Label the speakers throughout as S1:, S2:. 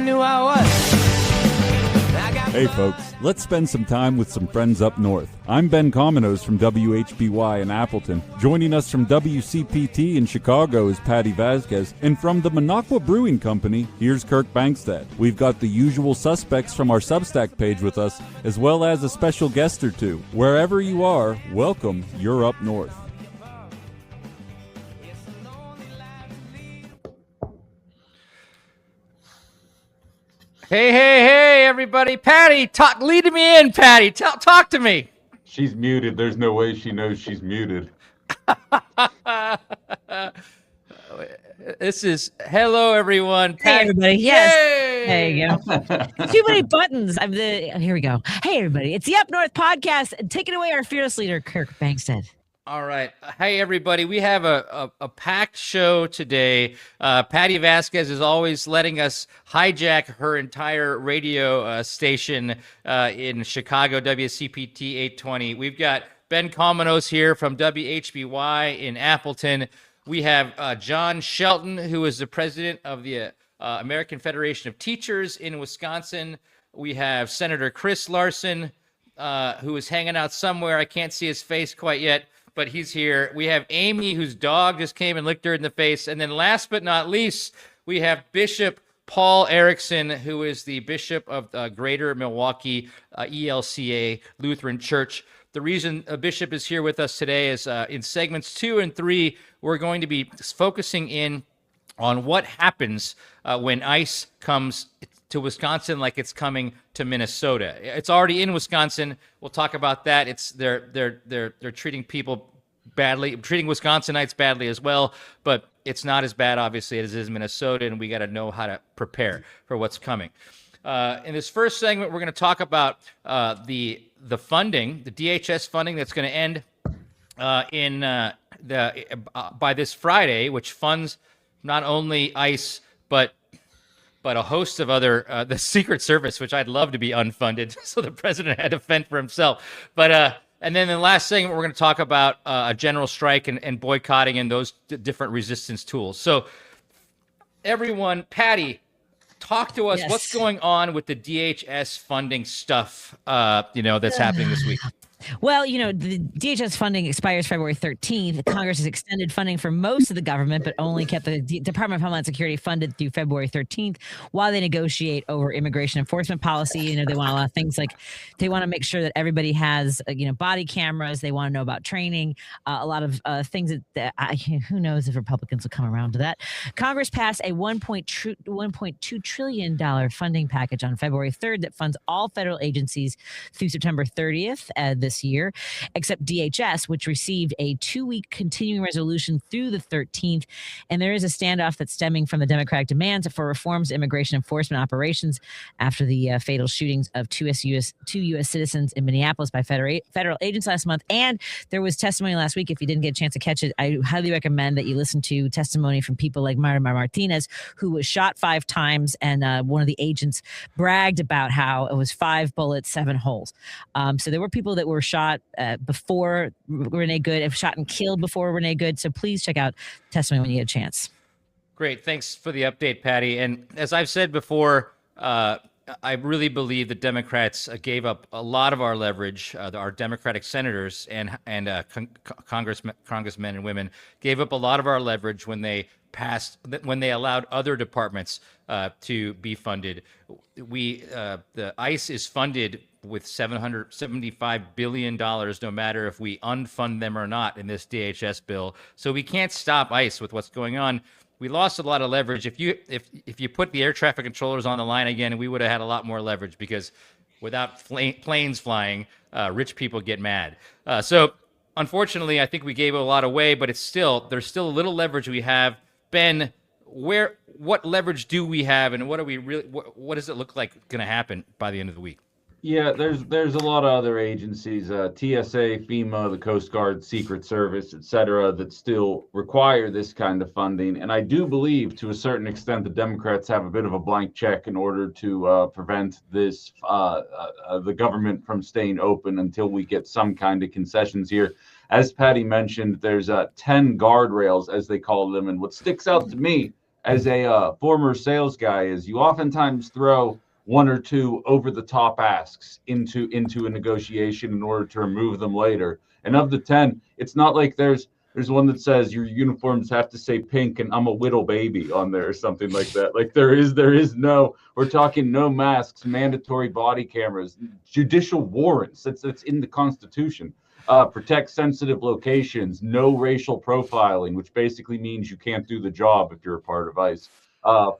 S1: knew I was.
S2: Hey folks, let's spend some time with some friends up north. I'm Ben Cominos from WHBY in Appleton. Joining us from WCPT in Chicago is Patty Vasquez, and from the Minocqua Brewing Company, here's Kirk Bangstad. We've got the usual suspects from our Substack page with us, as well as a special guest or two. Wherever you are, welcome, you're up north.
S3: Hey, everybody. Patty, lead me in, Patty. Talk to me.
S4: She's muted. There's no way she knows she's muted.
S3: This is hello, everyone.
S5: Hey, everybody. Yes.
S3: Yay!
S5: There you go. Too many buttons. Here we go. Hey, everybody. It's the Up North Podcast. Take it away, our fearless leader, Kirk Bangstad.
S3: All right. Hey, everybody. We have a packed show today. Patty Vasquez is always letting us hijack her entire radio station in Chicago, WCPT 820. We've got Ben Cominos here from WHBY in Appleton. We have John Shelton, who is the president of the American Federation of Teachers in Wisconsin. We have Senator Chris Larson, who is hanging out somewhere. I can't see his face quite yet, but he's here. We have Amy, whose dog just came and licked her in the face. And then last but not least, we have Bishop Paul Erickson, who is the bishop of Greater Milwaukee ELCA Lutheran Church. The reason a bishop is here with us today is in segments 2 and 3, we're going to be focusing in on what happens when ICE comes to Wisconsin like it's coming to Minnesota. It's already in Wisconsin. We'll talk about that. They're treating people badly, treating Wisconsinites badly as well, but it's not as bad, obviously, as it is Minnesota, and we got to know how to prepare for what's coming. In this first segment, we're going to talk about the funding, the DHS funding that's going to end by this Friday, which funds not only ICE but a host of other, the Secret Service, which I'd love to be unfunded, so the president had to fend for himself. But and then in the last segment, we're going to talk about a general strike and boycotting and those different resistance tools. So everyone, Patty, talk to us.
S5: Yes.
S3: What's going on with the DHS funding stuff, that's happening this week?
S5: Well, the DHS funding expires February 13th. Congress has extended funding for most of the government, but only kept the Department of Homeland Security funded through February 13th while they negotiate over immigration enforcement policy. They want a lot of things, like they want to make sure that everybody has, body cameras. They want to know about training, a lot of things that who knows if Republicans will come around to that. Congress passed a $1.2 trillion funding package on February 3rd that funds all federal agencies through September 30th this year, except DHS, which received a 2-week continuing resolution through the 13th. And there is a standoff that's stemming from the Democratic demands for reforms to immigration enforcement operations after the fatal shootings of two U.S. citizens in Minneapolis by federal agents last month. And there was testimony last week. If you didn't get a chance to catch it, I highly recommend that you listen to testimony from people like Marta Martinez, who was shot 5 times. And one of the agents bragged about how it was 5 bullets, 7 holes. So there were people that were shot before Renee Good, shot and killed before Renee Good. So please check out testimony when you get a chance.
S3: Great. Thanks for the update, Patty. And as I've said before, I really believe the Democrats gave up a lot of our leverage. Our Democratic senators and congressmen and women gave up a lot of our leverage when they allowed other departments to be funded. The ICE is funded with $775 billion, no matter if we unfund them or not in this DHS bill. So we can't stop ICE with what's going on. We lost a lot of leverage. If you put the air traffic controllers on the line again, we would have had a lot more leverage, because without planes flying, rich people get mad. So unfortunately, I think we gave a lot away, but there's still a little leverage we have. Ben, what leverage do we have, and what does it look like going to happen by the end of the week?
S4: Yeah, there's a lot of other agencies, TSA, FEMA, the Coast Guard, Secret Service, et cetera, that still require this kind of funding. And I do believe, to a certain extent, the Democrats have a bit of a blank check in order to prevent this, the government from staying open until we get some kind of concessions here. As Patty mentioned, there's 10 guardrails, as they call them. And what sticks out to me as a former sales guy is you oftentimes throw one or two over-the-top asks into a negotiation in order to remove them later. And of the 10, it's not like there's one that says your uniforms have to say pink and I'm a little baby on there or something like that. Like there is no, we're talking no masks, mandatory body cameras, judicial warrants. That's in the Constitution. Protect sensitive locations, no racial profiling, which basically means you can't do the job if you're a part of ICE.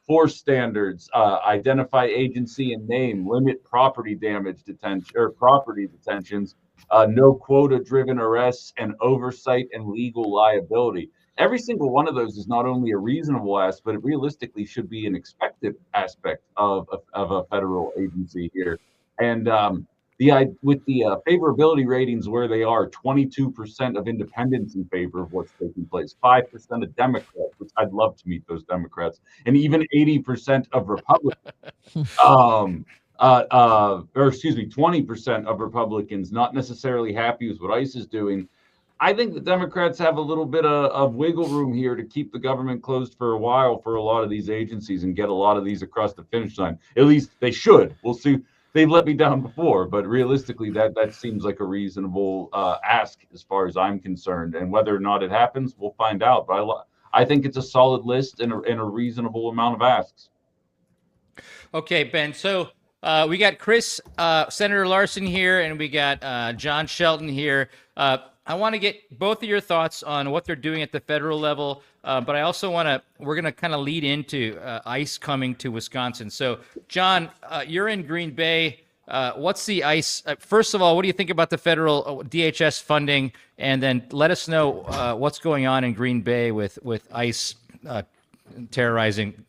S4: Force standards, identify agency and name, limit property damage detention or property detentions, no quota-driven arrests, and oversight and legal liability. Every single one of those is not only a reasonable ask, but it realistically should be an expected aspect of a federal agency here. And with the favorability ratings where they are, 22% of independents in favor of what's taking place, 5% of Democrats, which I'd love to meet those Democrats, and even 80% of Republicans. Or excuse me, 20% of Republicans not necessarily happy with what ICE is doing. I think the Democrats have a little bit of wiggle room here to keep the government closed for a while for a lot of these agencies and get a lot of these across the finish line. At least they should. We'll see. They've let me down before, but realistically, that seems like a reasonable ask as far as I'm concerned. And whether or not it happens, we'll find out. But I think it's a solid list and a reasonable amount of asks.
S3: Okay, Ben. So we got Senator Larson here, and we got John Shelton here. I want to get both of your thoughts on what they're doing at the federal level, but I also we're going to kind of lead into ICE coming to Wisconsin. So, John, you're in Green Bay. What's the ICE? First of all, what do you think about the federal DHS funding? And then let us know what's going on in Green Bay with ICE terrorizing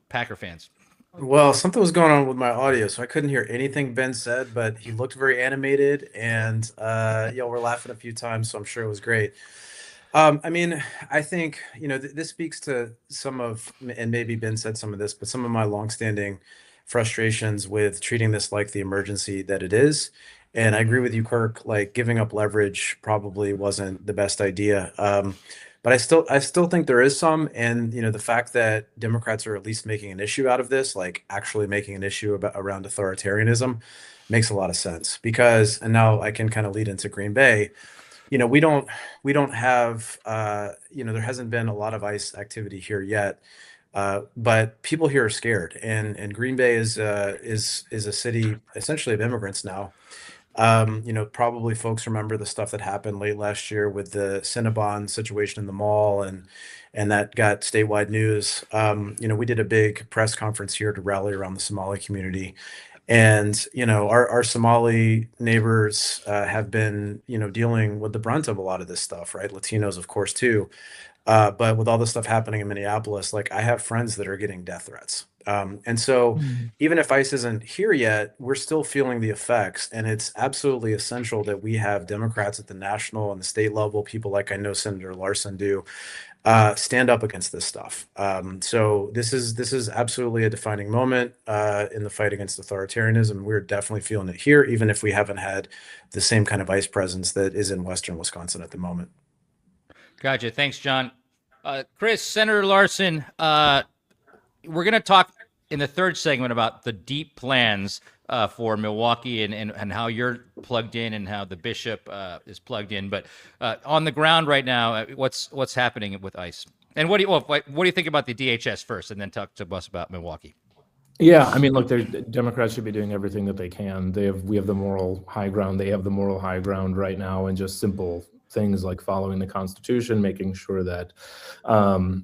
S3: Packer fans.
S1: Well, something was going on with my audio, so I couldn't hear anything Ben said, but he looked very animated and we're laughing a few times, so I'm sure it was great. I mean, I think, this speaks to some of, and maybe Ben said some of this, but some of my longstanding frustrations with treating this like the emergency that it is. And I agree with you, Kirk, like giving up leverage probably wasn't the best idea. But I still think there is some, and the fact that Democrats are at least making an issue out of this, like actually making an issue around authoritarianism, makes a lot of sense. Because, and now I can kind of lead into Green Bay. We don't have there hasn't been a lot of ICE activity here yet, but people here are scared, and Green Bay is a city essentially of immigrants now. Probably folks remember the stuff that happened late last year with the Cinnabon situation in the mall, and that got statewide news. We did a big press conference here to rally around the Somali community. And, our Somali neighbors have been, dealing with the brunt of a lot of this stuff, right? Latinos, of course, too. But with all the stuff happening in Minneapolis, like I have friends that are getting death threats. And so even if ICE isn't here yet, we're still feeling the effects. And it's absolutely essential that we have Democrats at the national and the state level, people like I know Senator Larson do, stand up against this stuff. So this is absolutely a defining moment in the fight against authoritarianism. We're definitely feeling it here, even if we haven't had the same kind of ICE presence that is in Western Wisconsin at the moment.
S3: Gotcha. Thanks, John. Chris, Senator Larson, we're going to talk in the third segment about the deep plans for Milwaukee and how you're plugged in and how the bishop is plugged in. But on the ground right now, what's happening with ICE? And what do you think about the DHS first, and then talk to us about Milwaukee?
S6: Yeah, I mean, look, Democrats should be doing everything that they can. We have the moral high ground. They have the moral high ground right now, and just simple things like following the Constitution, making sure that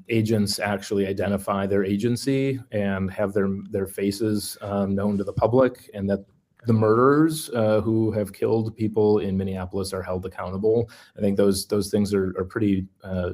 S6: agents actually identify their agency and have their faces known to the public, and that the murderers who have killed people in Minneapolis are held accountable. I think those things are pretty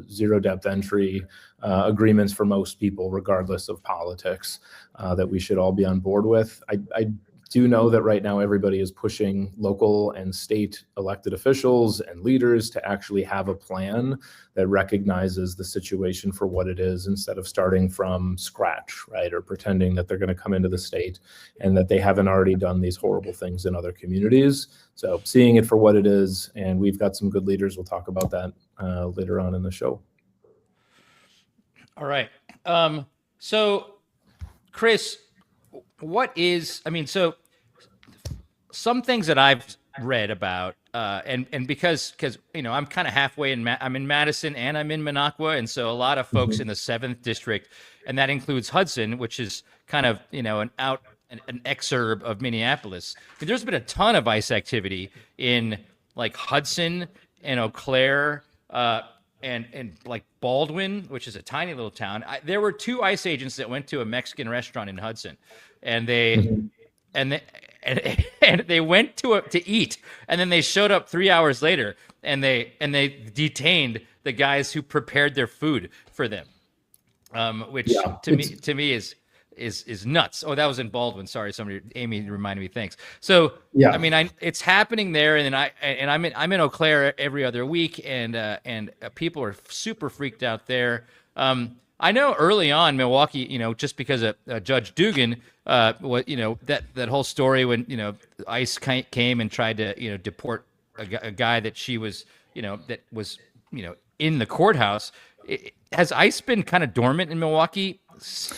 S6: zero depth entry agreements for most people, regardless of politics, that we should all be on board with. I do know that right now everybody is pushing local and state elected officials and leaders to actually have a plan that recognizes the situation for what it is, instead of starting from scratch, right? Or pretending that they're going to come into the state and that they haven't already done these horrible things in other communities. So seeing it for what it is, and we've got some good leaders. We'll talk about that later on in the show.
S3: All right. So, Chris, so some things that I've read about, and because I'm kind of halfway I'm in Madison and I'm in Minocqua, and so a lot of folks in the 7th district, and that includes Hudson, which is kind of an exurb of Minneapolis. There's been a ton of ICE activity in like Hudson and Eau Claire, and like Baldwin, which is a tiny little town. There were 2 ICE agents that went to a Mexican restaurant in Hudson, and they they went to eat, and then they showed up 3 hours later, and they detained the guys who prepared their food for them, which to me is nuts. Oh, that was in Baldwin. Sorry, Amy reminded me. Thanks. So yeah, I mean, it's happening there, and then I'm in Eau Claire every other week, and people are super freaked out there. I know early on Milwaukee, just because of Judge Dugan, that whole story when ICE came and tried to deport a guy that she was that was in the courthouse. Has ICE been kind of dormant in Milwaukee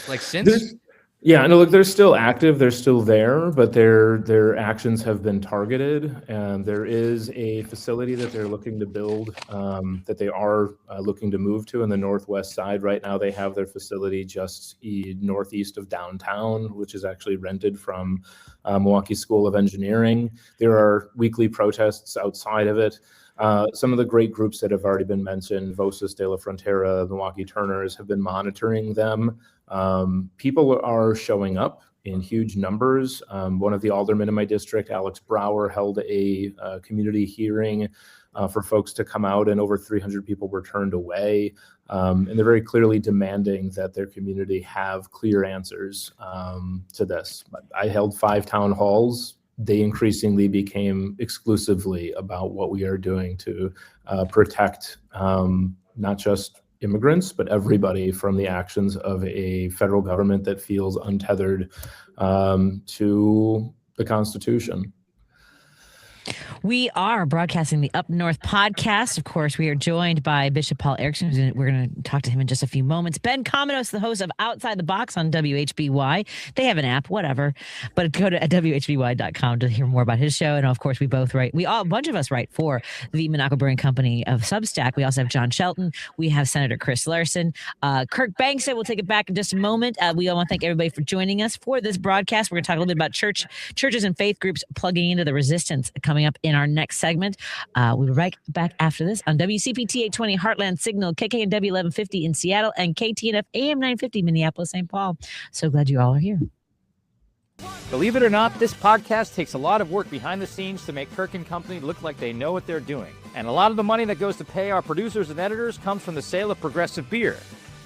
S3: like since?
S6: Yeah, no, look, they're still active. They're still there, but their actions have been targeted. And there is a facility that they're looking to build, that they are looking to move to in the northwest side. Right now, they have their facility just northeast of downtown, which is actually rented from Milwaukee School of Engineering. There are weekly protests outside of it. Some of the great groups that have already been mentioned, Voces de la Frontera, Milwaukee Turners, have been monitoring them. People are showing up in huge numbers. One of the aldermen in my district, Alex Brower, held a community hearing for folks to come out, and over 300 people were turned away. And they're very clearly demanding that their community have clear answers to this. I held 5 town halls. They increasingly became exclusively about what we are doing to protect not just immigrants, but everybody from the actions of a federal government that feels untethered to the Constitution.
S5: We are broadcasting the Up North podcast. Of course, we are joined by Bishop Paul Erickson. We're going to talk to him in just a few moments. Ben Cominos, the host of Outside the Box on WHBY. They have an app, whatever. But go to WHBY.com to hear more about his show. And of course, we both write. A bunch of us write for the Minocqua Brewing Company of Substack. We also have John Shelton. We have Senator Chris Larson. Kirk Bangstad. We'll take it back in just a moment. We all want to thank everybody for joining us for this broadcast. We're going to talk a little bit about churches and faith groups plugging into the resistance coming up in our next segment. We'll be right back after this on WCPT 820 Heartland Signal, KKNW 1150 in Seattle, and KTNF AM 950 Minneapolis, St. Paul. So glad you all are here.
S3: Believe it or not, this podcast takes a lot of work behind the scenes to make Kirk & Company look like they know what they're doing. And a lot of the money that goes to pay our producers and editors comes from the sale of Progressive Beer.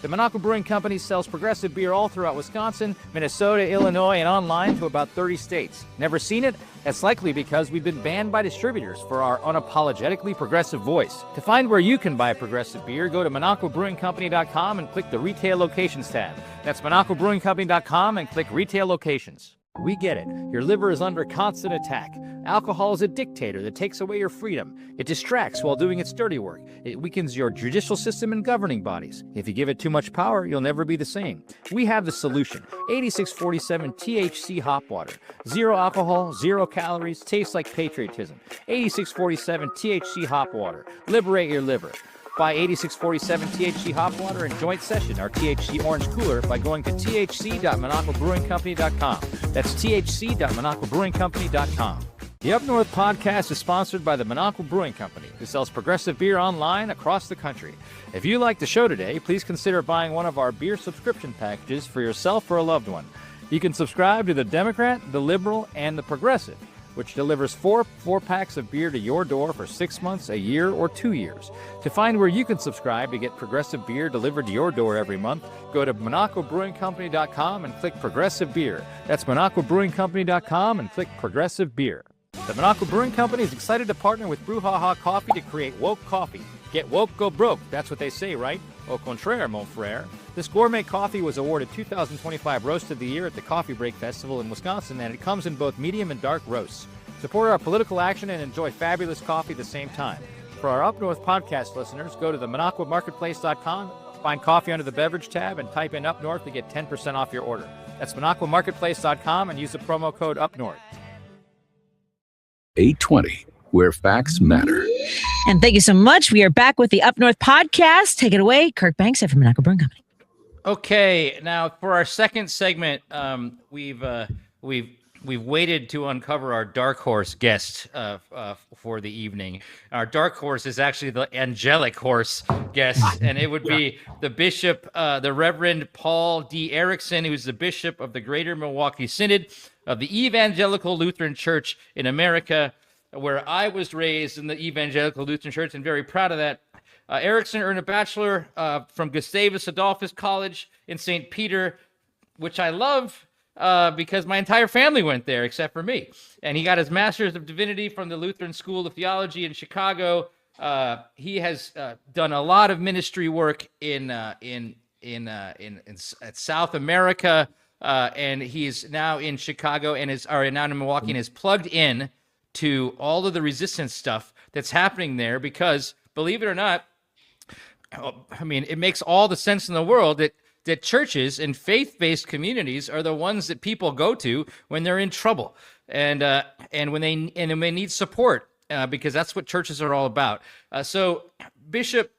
S3: The Minocqua Brewing Company sells Progressive Beer all throughout Wisconsin, Minnesota, Illinois, and online to about 30 states. Never seen it? That's likely because we've been banned by distributors for our unapologetically progressive voice. To find where you can buy Progressive Beer, go to MinocquaBrewingCompany.com and click the Retail Locations tab. That's MinocquaBrewingCompany.com and click Retail Locations. We get it. Your liver is under constant attack. Alcohol is a dictator that takes away your freedom. It distracts while doing its dirty work. It weakens your judicial system and governing bodies. If you give it too much power, you'll never be the same. We have the solution. 8647 THC Hop Water. 0 alcohol, 0 calories, tastes like patriotism. 8647 THC Hop Water. Liberate your liver. Buy 8647 THC Hop Water and Joint Session, our THC Orange Cooler, by going to thc.minocquabrewingcompany.com. That's thc.minocquabrewingcompany.com. The Up North podcast is sponsored by the Minocqua Brewing Company, who sells Progressive Beer online across the country. If you like the show today, please consider buying one of our beer subscription packages for yourself or a loved one. You can subscribe to the Democrat, the Liberal, and the Progressive, which delivers 4 packs of beer to your door for 6 months, a year, or 2 years. To find where you can subscribe to get Progressive Beer delivered to your door every month, go to MinocquaBrewingCompany.com and click Progressive Beer. That's MinocquaBrewingCompany.com and click Progressive Beer. The Minocqua Brewing Company is excited to partner with Brouhaha Coffee to create woke coffee. Get woke, go broke. That's what they say, right? Au contraire, mon frère. This gourmet coffee was awarded 2025 Roast of the Year at the Coffee Break Festival in Wisconsin, and it comes in both medium and dark roasts. Support our political action and enjoy fabulous coffee at the same time. For our Up North podcast listeners, go to the MinocquaMarketplace.com
S7: Find coffee under the beverage tab and type in Up North to get 10% off your order. That's MinocquaMarketplace.com and use the promo code UpNorth.
S8: 820, where facts matter.
S5: And thank you so much. We are back with the Up North podcast. Take it away, Kirk Bangstad from Minocqua Brewing Company.
S3: Okay, now for our second segment, we've waited to uncover our dark horse guest for the evening. Our dark horse is actually the angelic horse guest, and it would be the bishop, the Reverend Paul D. Erickson, who's the bishop of the Greater Milwaukee Synod of the Evangelical Lutheran Church in America, where I was raised in the Evangelical Lutheran Church, and very proud of that. Erickson earned a bachelor from Gustavus Adolphus College in St. Peter, which I love because my entire family went there except for me. And he got his Master's of Divinity from the Lutheran School of Theology in Chicago. He has done a lot of ministry work in South America, and he's now in Chicago and now in Milwaukee, and is plugged in to all of the resistance stuff that's happening there because, believe it or not, I mean, it makes all the sense in the world that churches and faith-based communities are the ones that people go to when they're in trouble and when they need support because that's what churches are all about. So, Bishop,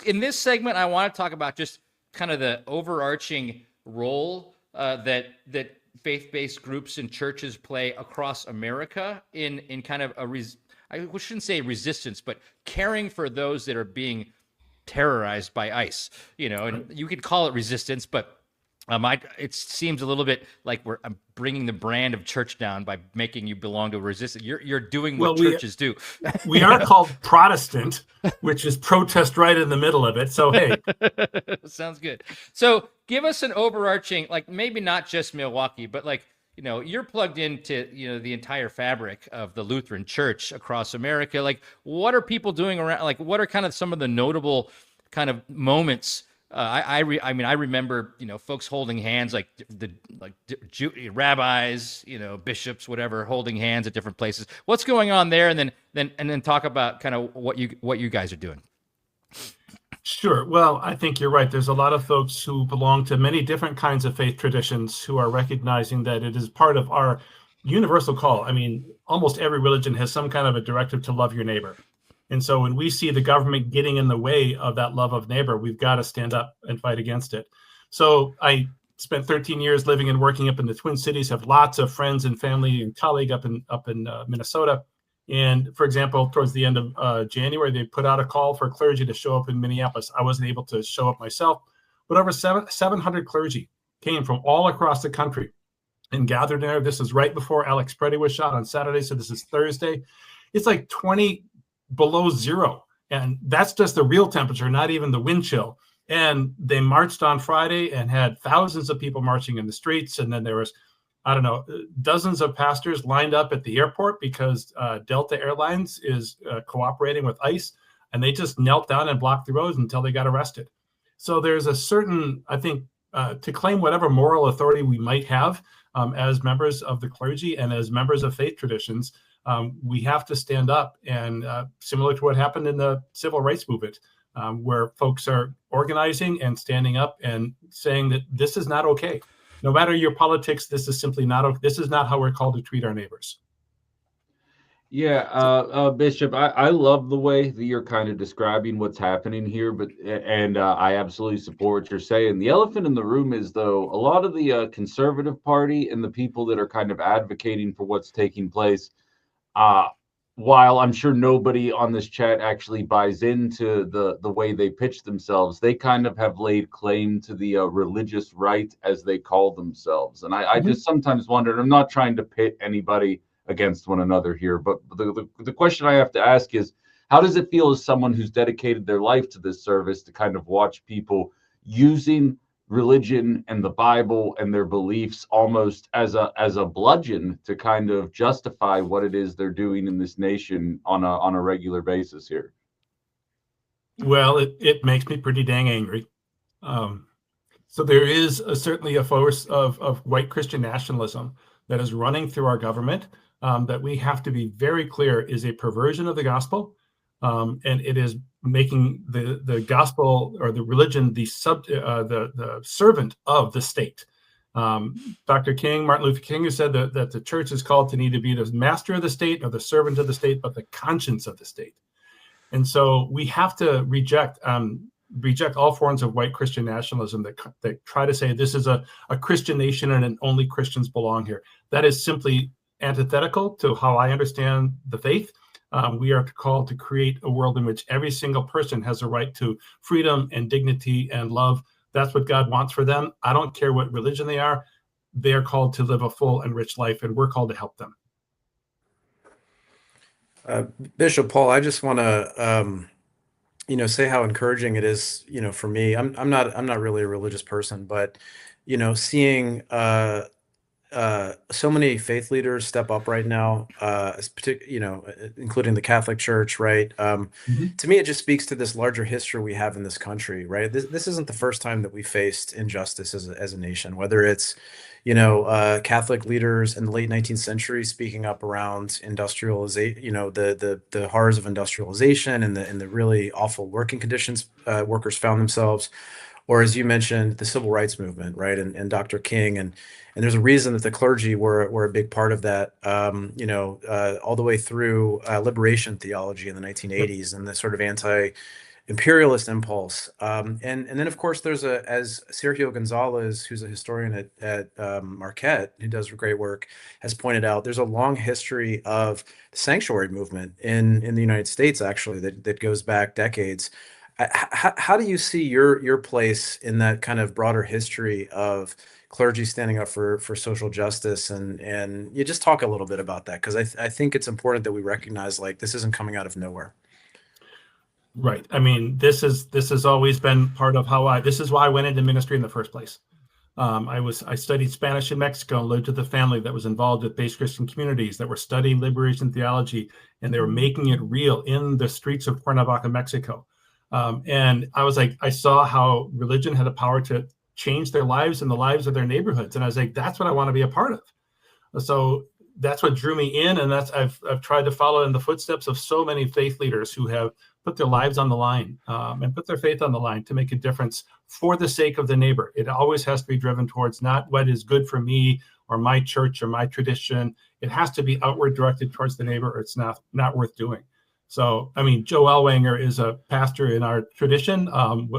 S3: in this segment, I want to talk about just kind of the overarching role that faith-based groups and churches play across America in kind of I shouldn't say resistance, but caring for those that are being terrorized by ICE, and you could call it resistance, but it seems a little bit like I'm bringing the brand of church down by making you belong to resistance. You're doing what churches do.
S9: We are called Protestant, which is protest right in the middle of it. So, hey.
S3: Sounds good. So give us an overarching, like maybe not just Milwaukee, but like, you're plugged into, the entire fabric of the Lutheran Church across America. Like, what are people doing around? Like, what are kind of some of the notable kind of moments? I remember, folks holding hands, like rabbis, bishops, whatever, holding hands at different places. What's going on there? And then talk about kind of what you guys are doing.
S9: Sure. Well, I think you're right. There's a lot of folks who belong to many different kinds of faith traditions who are recognizing that it is part of our universal call. I mean, almost every religion has some kind of a directive to love your neighbor. And so when we see the government getting in the way of that love of neighbor, we've got to stand up and fight against it. So I spent 13 years living and working up in the Twin Cities, have lots of friends and family and colleague up in Minnesota. And for example, towards the end of January, they put out a call for clergy to show up in Minneapolis. I wasn't able to show up myself, but over 700 clergy came from all across the country and gathered there. This is right before Alex Preddy was shot on Saturday. So this is Thursday. It's like 20 below zero. And that's just the real temperature, not even the wind chill. And they marched on Friday and had thousands of people marching in the streets. And then there was, dozens of pastors lined up at the airport because Delta Airlines is cooperating with ICE, and they just knelt down and blocked the roads until they got arrested. So there's a certain, I think, to claim whatever moral authority we might have as members of the clergy and as members of faith traditions, we have to stand up. And similar to what happened in the civil rights movement, where folks are organizing and standing up and saying that this is not okay. No matter your politics, this is simply not. This is not how we're called to treat our neighbors.
S4: Yeah, Bishop, I love the way that you're kind of describing what's happening here, and I absolutely support what you're saying. The elephant in the room is, though, a lot of the conservative party and the people that are kind of advocating for what's taking place, while I'm sure nobody on this chat actually buys into the way they pitch themselves, they kind of have laid claim to the religious right, as they call themselves. And I just sometimes wonder, and I'm not trying to pit anybody against one another here, but the question I have to ask is, how does it feel as someone who's dedicated their life to this service to kind of watch people using religion and the Bible and their beliefs almost as a bludgeon to kind of justify what it is they're doing in this nation on a regular basis here?
S9: Well, it makes me pretty dang angry. So there is certainly a force of white Christian nationalism that is running through our government that we have to be very clear is a perversion of the gospel, and it is making the gospel or the religion the servant of the state. Dr. King, Martin Luther King, who said that the church is called to need to be the master of the state or the servant of the state, but the conscience of the state. And so we have to reject all forms of white Christian nationalism that try to say this is a Christian nation and only Christians belong here. That is simply antithetical to how I understand the faith. We are called to create a world in which every single person has a right to freedom and dignity and love. That's what God wants for them. I don't care what religion they are. They're called to live a full and rich life, and we're called to help them.
S1: Bishop Paul, I just want to, say how encouraging it is, for me. I'm not really a religious person, but, seeing so many faith leaders step up right now, including the Catholic Church, right? To me, it just speaks to this larger history we have in this country, right? This isn't the first time that we faced injustice as a nation, whether it's, Catholic leaders in the late 19th century speaking up around industrialization, the horrors of industrialization and the really awful working conditions workers found themselves, or as you mentioned, the civil rights movement, right? And Dr. King, and there's a reason that the clergy were a big part of that, all the way through liberation theology in the 1980s and the sort of anti-imperialist impulse. And then, of course, as Sergio Gonzalez, who's a historian at Marquette, who does great work, has pointed out, there's a long history of the sanctuary movement in the United States, actually, that goes back decades. How do you see your place in that kind of broader history of clergy standing up for social justice? And you just talk a little bit about that, because I think it's important that we recognize, like, this isn't coming out of nowhere.
S9: Right. I mean, this has always been part of this is why I went into ministry in the first place. I studied Spanish in Mexico and lived with a family that was involved with base Christian communities that were studying liberation theology, and they were making it real in the streets of Cuernavaca, Mexico. And I was like, I saw how religion had a power to change their lives and the lives of their neighborhoods. And I was like, that's what I want to be a part of. So that's what drew me in. And I've tried to follow in the footsteps of so many faith leaders who have put their lives on the line and put their faith on the line to make a difference for the sake of the neighbor. It always has to be driven towards not what is good for me or my church or my tradition. It has to be outward directed towards the neighbor, or it's not worth doing. So, I mean, Joe Ellwanger is a pastor in our tradition.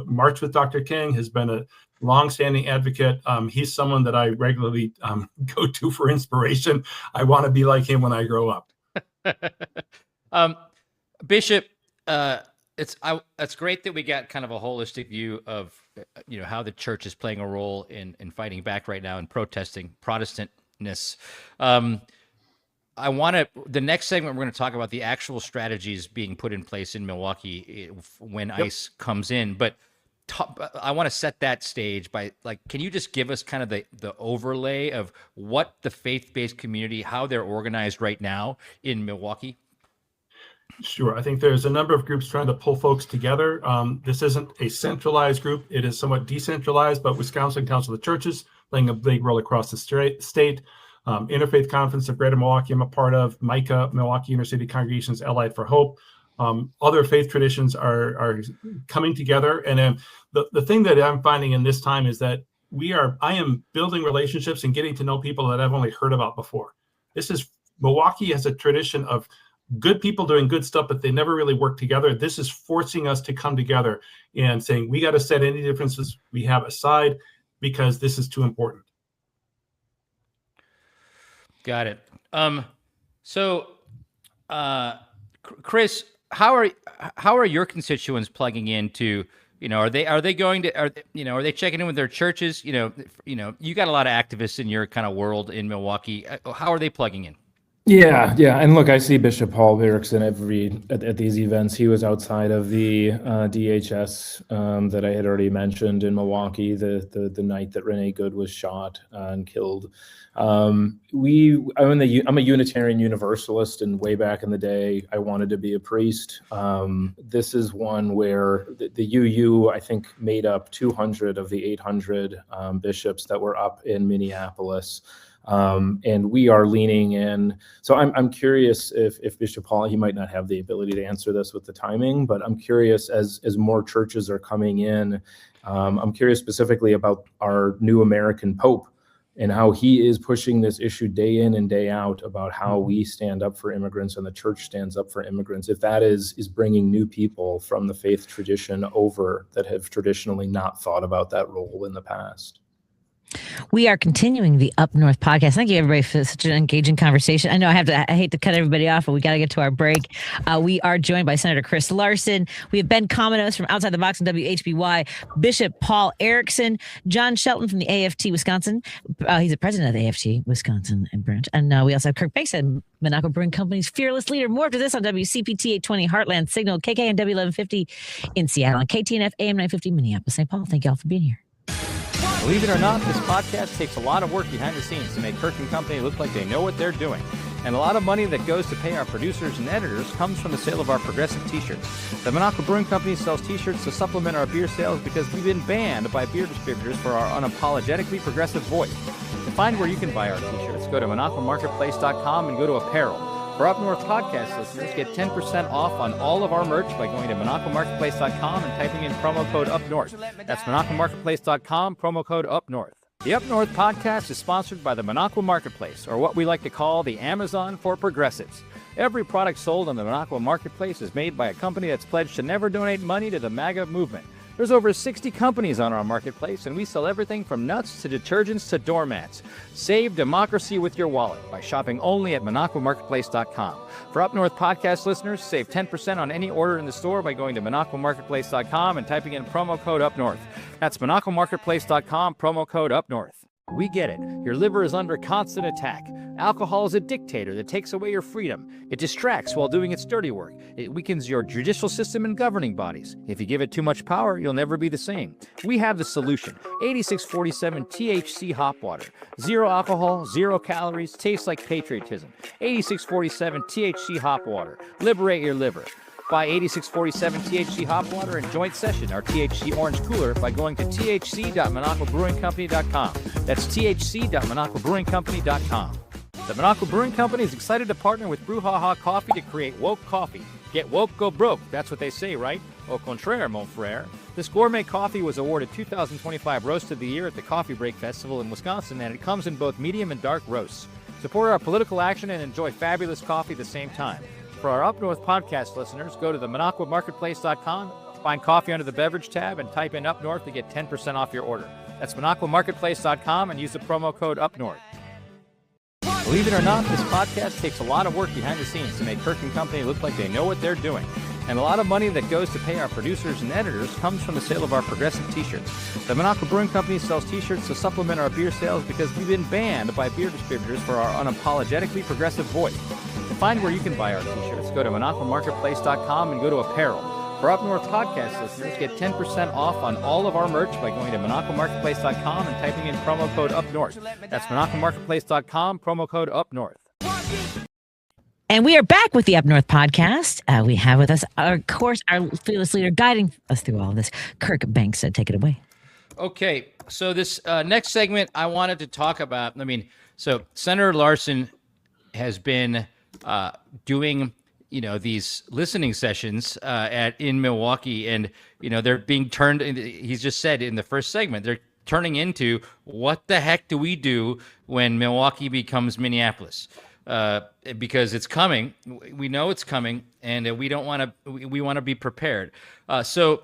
S9: March with Dr. King has been a longstanding advocate. He's someone that I regularly go to for inspiration. I want to be like him when I grow up.
S3: Bishop, it's great that we got kind of a holistic view of how the church is playing a role in fighting back right now and protesting Protestantness. The next segment, we're going to talk about the actual strategies being put in place in Milwaukee when ICE comes in. But I want to set that stage by, can you just give us kind of the overlay of what the faith-based community, how they're organized right now in Milwaukee?
S9: Sure. I think there's a number of groups trying to pull folks together. This isn't a centralized group. It is somewhat decentralized, but Wisconsin Council of Churches playing a big role across the state. Interfaith Conference of Greater Milwaukee I'm a part of, MICA, Milwaukee Inner-City Congregations Allied for Hope. Other faith traditions are coming together. And the thing that I'm finding in this time is that I am building relationships and getting to know people that I've only heard about before. Milwaukee has a tradition of good people doing good stuff, but they never really work together. This is forcing us to come together and saying, we got to set any differences we have aside because this is too important.
S3: Got it. Chris, how are your constituents plugging into, are they checking in with their churches? You got a lot of activists in your kind of world in Milwaukee. How are they plugging in?
S6: Yeah. And look, I see Bishop Paul Bjergsen at these events. He was outside of the DHS that I had already mentioned in Milwaukee, the night that Renee Good was shot and killed. I'm a Unitarian Universalist, and way back in the day, I wanted to be a priest. This is one where the UU, I think, made up 200 of the 800 bishops that were up in Minneapolis. And we are leaning in. So I'm curious if Bishop Paul, he might not have the ability to answer this with the timing, but I'm curious as more churches are coming in, I'm curious specifically about our new American Pope and how he is pushing this issue day in and day out about how we stand up for immigrants and the church stands up for immigrants. If that is bringing new people from the faith tradition over that have traditionally not thought about that role in the past.
S5: We are continuing the Up North podcast. Thank you, everybody, for such an engaging conversation. I know I hate to cut everybody off, but we got to get to our break. We are joined by Senator Chris Larson. We have Ben Cominos from Outside the Box and WHBY, Bishop Paul Erickson, John Shelton from the AFT Wisconsin. He's the president of the AFT Wisconsin and branch. And we also have Kirk Bangstad, Monaco Brewing Company's fearless leader. More after this on WCPT 820 Heartland Signal, KKNW 1150 in Seattle, on KTNF AM 950 Minneapolis, St. Paul. Thank you all for being here.
S7: Believe it or not, this podcast takes a lot of work behind the scenes to make Kirk & Company look like they know what they're doing. And a lot of money that goes to pay our producers and editors comes from the sale of our progressive t-shirts. The Monaco Brewing Company sells t-shirts to supplement our beer sales because we've been banned by beer distributors for our unapologetically progressive voice. To find where you can buy our t-shirts, go to monacomarketplace.com and go to apparel. For Up North podcast listeners, get 10% off on all of our merch by going to monacomarketplace.com and typing in promo code UPNORTH. That's monacomarketplace.com, promo code UPNORTH. The Up North podcast is sponsored by the Monaco Marketplace, or what we like to call the Amazon for progressives. Every product sold on the Monaco Marketplace is made by a company that's pledged to never donate money to the MAGA movement. There's over 60 companies on our marketplace, and we sell everything from nuts to detergents to doormats. Save democracy with your wallet by shopping only at monacomarketplace.com. For Up North podcast listeners, save 10% on any order in the store by going to monacomarketplace.com and typing in promo code UPNORTH. That's monacomarketplace.com, promo code UPNORTH. We get it. Your liver is under constant attack. Alcohol is a dictator that takes away your freedom. It distracts while doing its dirty work. It weakens your judicial system and governing bodies. If you give it too much power, you'll never be the same. We have the solution. 8647 THC Hop Water. Zero alcohol, 0 calories, tastes like patriotism. 8647 THC Hop Water. Liberate your liver. Buy 8647 THC Hop Water and Joint Session, our THC Orange Cooler, by going to thc.monacobrewingcompany.com. That's thc.monacobrewingcompany.com. The Monaco Brewing Company is excited to partner with Brouhaha Coffee to create woke coffee. Get woke, go broke. That's what they say, right? Au contraire, mon frère. This gourmet coffee was awarded 2025 Roast of the Year at the Coffee Break Festival in Wisconsin, and it comes in both medium and dark roasts. Support our political action and enjoy fabulous coffee at the same time. For our Up North podcast listeners, go to the monacomarketplace.com, find coffee under the beverage tab, and type in Up North to get 10% off your order. That's monacomarketplace.com and use the promo code UPNORTH. Believe it or not, this podcast takes a lot of work behind the scenes to make Kirk & Company look like they know what they're doing. And a lot of money that goes to pay our producers and editors comes from the sale of our progressive t-shirts. The Monaco Brewing Company sells t-shirts to supplement our beer sales because we've been banned by beer distributors for our unapologetically progressive voice. To find where you can buy our t-shirts, go to monacomarketplace.com and go to apparel. For Up North podcast listeners, get 10% off on all of our merch by going to monacomarketplace.com and typing in promo code UPNORTH. That's monacomarketplace.com, promo code UPNORTH.
S5: And we are back with the Up North podcast. We have with us, of course, our fearless leader guiding us through all of this, Kirk Bangstad. Take it away.
S3: Okay, so this next segment I wanted to talk about. So Senator Larson has been doing these listening sessions in Milwaukee, and they're being turned. He's just said in the first segment they're turning into what the heck do we do when Milwaukee becomes Minneapolis? Because it's coming. We know it's coming, and we don't want to. We want to be prepared. So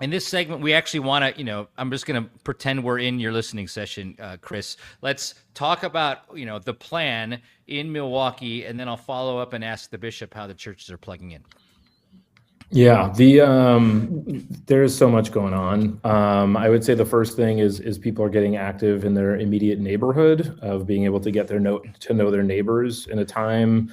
S3: in this segment, we actually want to. I'm just going to pretend we're in your listening session, Chris. Let's talk about the plan in Milwaukee, and then I'll follow up and ask the bishop how the churches are plugging in.
S6: Yeah, there is so much going on. I would say the first thing is people are getting active in their immediate neighborhood, of being able to get to know their neighbors in a time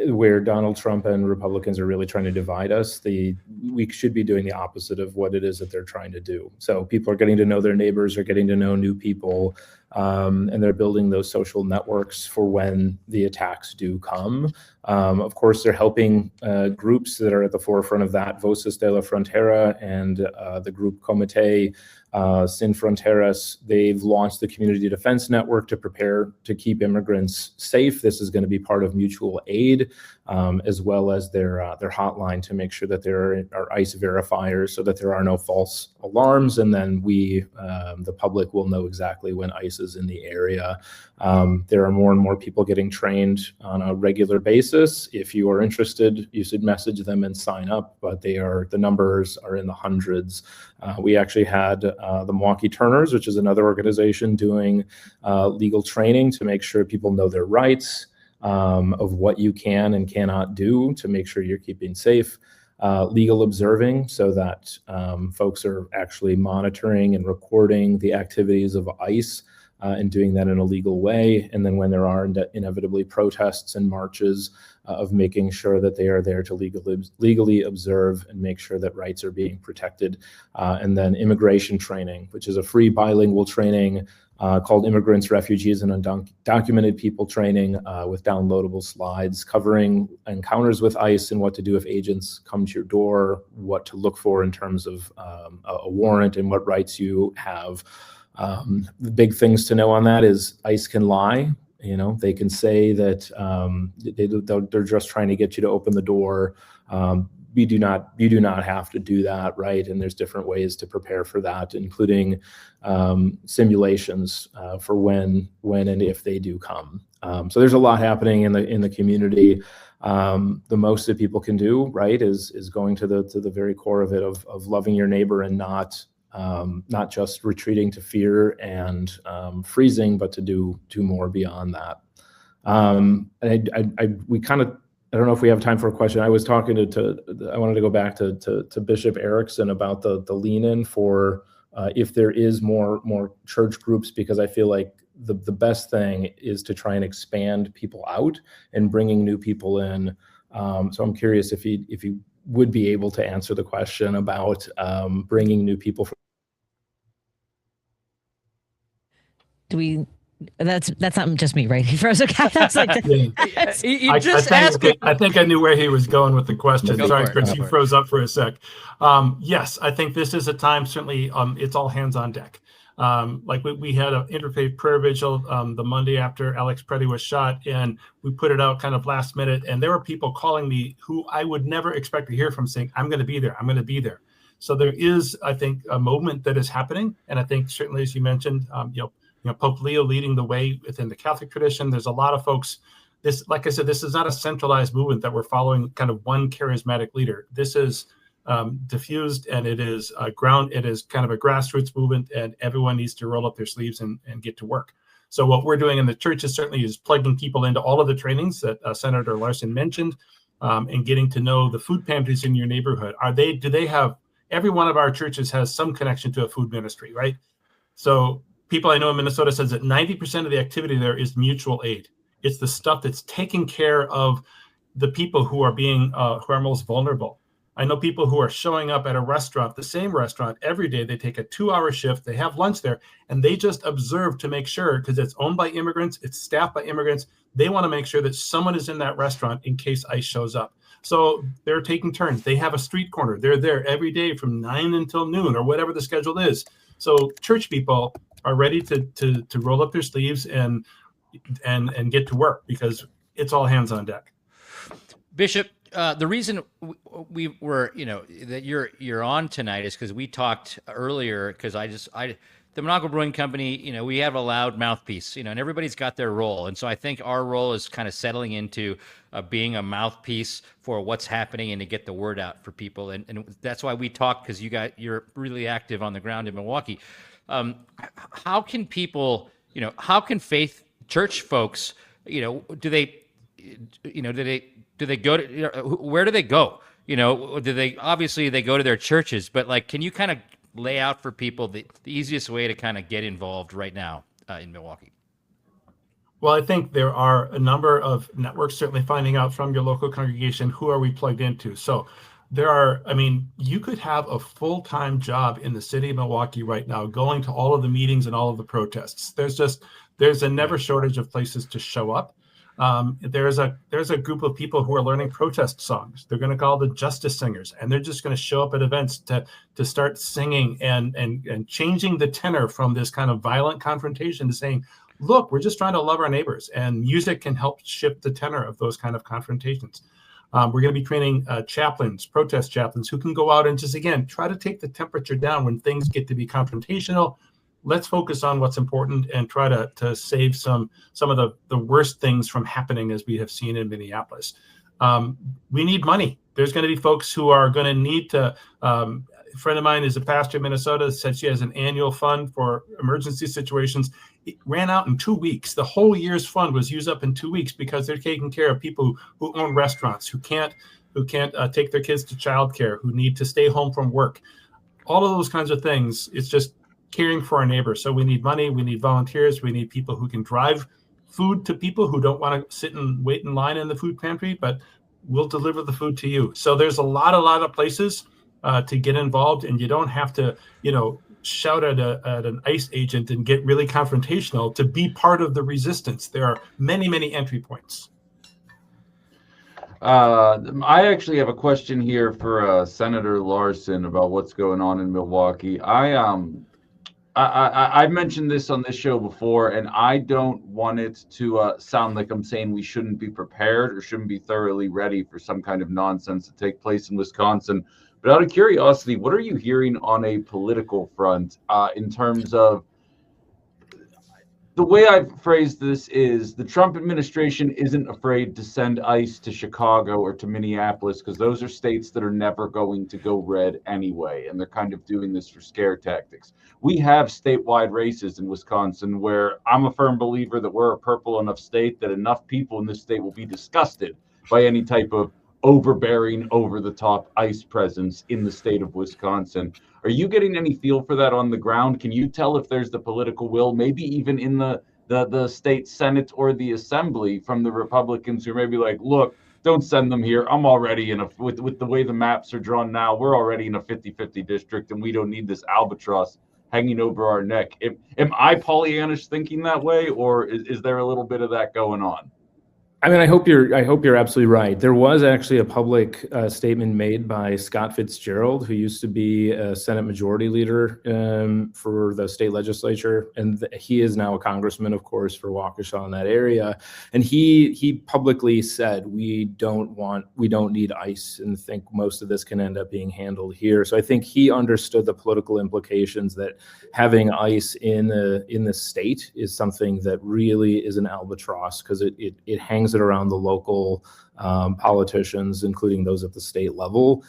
S6: where Donald Trump and Republicans are really trying to divide us. We should be doing the opposite of what it is that they're trying to do. So people are getting to know their neighbors, are getting to know new people. and they're building those social networks for when the attacks do come. Of course, they're helping groups that are at the forefront of that, Voces de la Frontera and the group Comité Sin Fronteras. They've launched the Community Defense Network to prepare to keep immigrants safe. This is going to be part of mutual aid, as well as their hotline to make sure that there are ICE verifiers so that there are no false alarms, and then we, the public, will know exactly when ICE is in the area. There are more and more people getting trained on a regular basis. If you are interested, you should message them and sign up, but the numbers are in the hundreds. We actually had the Milwaukee Turners, which is another organization, doing legal training to make sure people know their rights, of what you can and cannot do to make sure you're keeping safe. Legal observing, so that folks are actually monitoring and recording the activities of ICE, and doing that in a legal way. And then when there are inevitably protests and marches, of making sure that they are there to legally observe and make sure that rights are being protected. And then immigration training, which is a free bilingual training called Immigrants, Refugees, and Undocumented People training, with downloadable slides covering encounters with ICE and what to do if agents come to your door, what to look for in terms of a warrant and what rights you have. The big things to know on that is ICE can lie. You know, they can say that they're just trying to get you to open the door. You do not have to do that, right? And there's different ways to prepare for that, including simulations for when and if they do come. So there's a lot happening in the community. The most that people can do, right, is going to the very core of it, of loving your neighbor and not just retreating to fear and freezing, but to do more beyond that. We kind of, I don't know if we have time for a question. I was talking I wanted to go back to Bishop Erickson about the lean-in for if there is more church groups, because I feel like the best thing is to try and expand people out and bringing new people in. So I'm curious if he would be able to answer the question about bringing new people.
S5: That's not just me, right? He froze. Okay, that's like
S9: I think I knew where he was going with the question. Sorry, Chris, you froze up for a sec. Yes, I think this is a time, certainly, it's all hands on deck. Like we had an interfaith prayer vigil the Monday after Alex Preddy was shot, and we put it out kind of last minute, and there were people calling me who I would never expect to hear from, saying, I'm going to be there. I'm going to be there. So there is, I think, a movement that is happening. And I think certainly, as you mentioned, Pope Leo leading the way within the Catholic tradition. There's a lot of folks. This, like I said, this is not a centralized movement that we're following kind of one charismatic leader. This is diffused, and it is it is kind of a grassroots movement, and everyone needs to roll up their sleeves and get to work. So what we're doing in the church is certainly plugging people into all of the trainings that Senator Larson mentioned, and getting to know the food pantries in your neighborhood. Do they have, every one of our churches has some connection to a food ministry, right? So people I know in Minnesota says that 90% of the activity there is mutual aid. It's the stuff that's taking care of the people who are being who are most vulnerable. I know people who are showing up at a restaurant, the same restaurant every day. They take a 2-hour shift, they have lunch there, and they just observe to make sure, because it's owned by immigrants, it's staffed by immigrants. They want to make sure that someone is in that restaurant in case ICE shows up. So they're taking turns. They have a street corner. They're there every day from 9 until noon or whatever the schedule is. So church people are ready to roll up their sleeves and get to work, because it's all hands on deck.
S3: Bishop, the reason we were, that you're on tonight is because we talked earlier, because the Monaco Brewing Company, we have a loud mouthpiece, and everybody's got their role. And so I think our role is kind of settling into being a mouthpiece for what's happening and to get the word out for people. And that's why we talk, because you're really active on the ground in Milwaukee. How can people, how can faith church folks, do they go to, where do they go? Obviously they go to their churches, but can you kind of lay out for people the easiest way to kind of get involved right now in Milwaukee?
S9: Well, I think there are a number of networks, certainly finding out from your local congregation, who are we plugged into? So there are, I mean, you could have a full-time job in the city of Milwaukee right now, going to all of the meetings and all of the protests. There's a never shortage of places to show up. There's a group of people who are learning protest songs. They're going to call the Justice Singers, and they're just going to show up at events to start singing and changing the tenor from this kind of violent confrontation to saying, look, we're just trying to love our neighbors, and music can help shift the tenor of those kind of confrontations. We're going to be training chaplains, protest chaplains, who can go out and just, again, try to take the temperature down when things get to be confrontational. Let's focus on what's important and try to save some of the worst things from happening, as we have seen in Minneapolis. We need money. There's going to be folks who are going to need to. A friend of mine is a pastor in Minnesota, said she has an annual fund for emergency situations. It ran out in 2 weeks. The whole year's fund was used up in 2 weeks because they're taking care of people who own restaurants, who can't take their kids to childcare, who need to stay home from work. All of those kinds of things. It's just caring for our neighbors. So we need money, we need volunteers, we need people who can drive food to people who don't want to sit and wait in line in the food pantry, but we'll deliver the food to you. So there's a lot of places to get involved, and you don't have to, shout at an ICE agent and get really confrontational to be part of the resistance. There are many entry points.
S4: I actually have a question here for Senator Larson about what's going on in Milwaukee. I've mentioned this on this show before, and I don't want it to sound like I'm saying we shouldn't be prepared or shouldn't be thoroughly ready for some kind of nonsense to take place in Wisconsin. But out of curiosity, what are you hearing on a political front in terms of the way I've phrased this is the Trump administration isn't afraid to send ICE to Chicago or to Minneapolis because those are states that are never going to go red anyway, and they're kind of doing this for scare tactics. We have statewide races in Wisconsin where I'm a firm believer that we're a purple enough state that enough people in this state will be disgusted by any type of overbearing, over-the-top ICE presence in the state of Wisconsin. Are you getting any feel for that on the ground? Can you tell if there's the political will, maybe even in the state Senate or the Assembly, from the Republicans who are maybe like, look, don't send them here. I'm already with the way the maps are drawn now, we're already in a 50-50 district, and we don't need this albatross hanging over our neck. Am I Pollyannish thinking that way, or is there a little bit of that going on?
S6: I mean, I hope you're absolutely right. There was actually a public statement made by Scott Fitzgerald, who used to be a Senate Majority Leader for the state legislature, and he is now a congressman, of course, for Waukesha in that area. And he publicly said we don't need ICE, and think most of this can end up being handled here. So I think he understood the political implications that having ICE in the state is something that really is an albatross, because it hangs it around the local politicians, including those at the state level.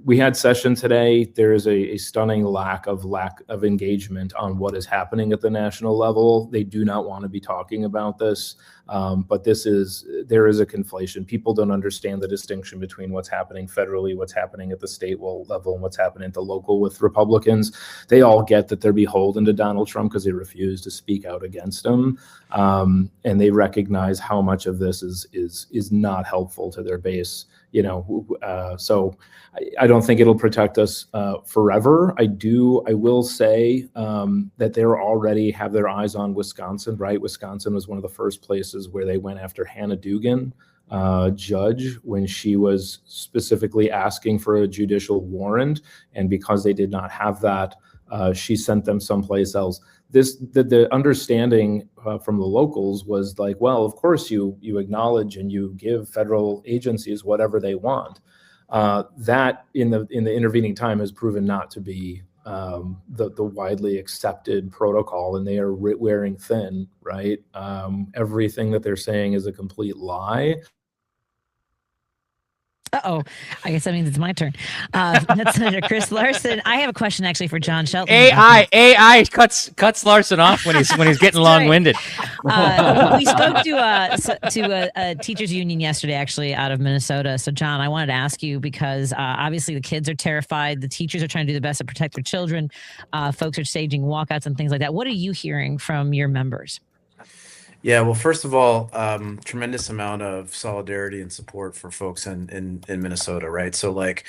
S6: We had session today. There is a stunning lack of engagement on what is happening at the national level. They do not want to be talking about this, but there is a conflation. People don't understand the distinction between what's happening federally, what's happening at the state level, and what's happening at the local with Republicans. They all get that they're beholden to Donald Trump because they refuse to speak out against him, and they recognize how much of this is not helpful to their base. So I don't think it'll protect us forever. I will say that they already have their eyes on Wisconsin, right? Wisconsin was one of the first places where they went after Hannah Dugan, judge, when she was specifically asking for a judicial warrant. And because they did not have that, she sent them someplace else. The understanding from the locals was like, well, of course you acknowledge and you give federal agencies whatever they want. That in the intervening time has proven not to be the widely accepted protocol, and they are wearing thin, right? Everything that they're saying is a complete lie.
S5: Uh-oh. I guess that means it's my turn. That's Senator Chris Larson. I have a question actually for John Shelton.
S3: AI cuts Larson off when he's getting long-winded.
S5: We spoke to a teachers union yesterday, actually, out of Minnesota. So, John, I wanted to ask you, because obviously the kids are terrified. The teachers are trying to do the best to protect their children. Folks are staging walkouts and things like that. What are you hearing from your members?
S1: Yeah, well, first of all, tremendous amount of solidarity and support for folks in Minnesota, right? So like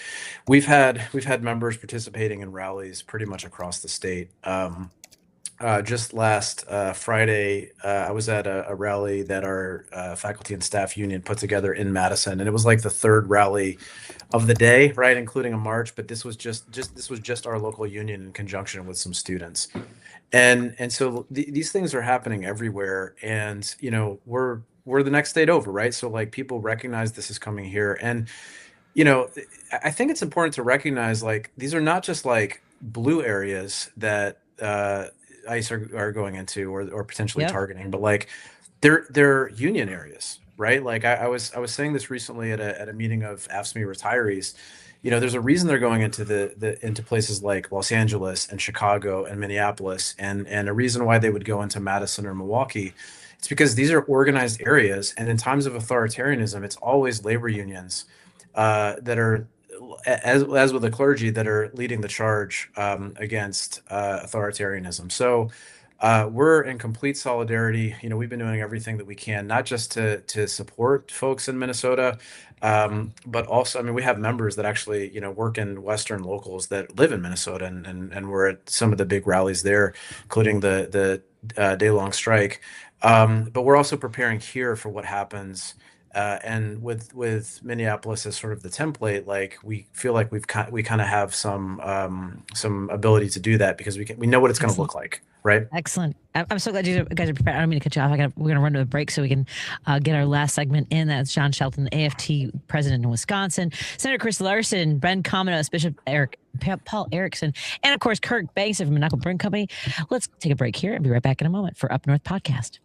S1: we've had members participating in rallies pretty much across the state. Just last Friday, I was at a rally that our faculty and staff union put together in Madison, and it was like the third rally of the day, right, including a march. But this was just our local union in conjunction with some students, and so these things are happening everywhere, and we're the next state over, right? So like people recognize this is coming here, and I think it's important to recognize like these are not just like blue areas that ICE are going into or potentially
S5: Yep.
S1: targeting, but like they're union areas, right? Like I was saying this recently at a meeting of AFSCME retirees. There's a reason they're going into into places like Los Angeles and Chicago and Minneapolis, and a reason why they would go into Madison or Milwaukee. It's because these are organized areas, and in times of authoritarianism, it's always labor unions that are, as with the clergy, that are leading the charge against authoritarianism. So we're in complete solidarity. We've been doing everything that we can, not just to support folks in Minnesota, but also, I mean, we have members that actually, work in Western locals that live in Minnesota, and we're at some of the big rallies there, including the day-long strike. But we're also preparing here for what happens. And with Minneapolis as sort of the template, like we feel like we kind of have some ability to do that because we know what it's going to look like, right?
S5: Excellent. I'm so glad you guys are prepared. I don't mean to cut you off. We're going to run to a break so we can get our last segment in. That's John Shelton, AFT president in Wisconsin, Senator Chris Larson, Ben Cominos, Bishop Paul Erickson, and of course Kirk Banks of Monaco Brewing Company. Let's take a break here and be right back in a moment for Up North Podcast.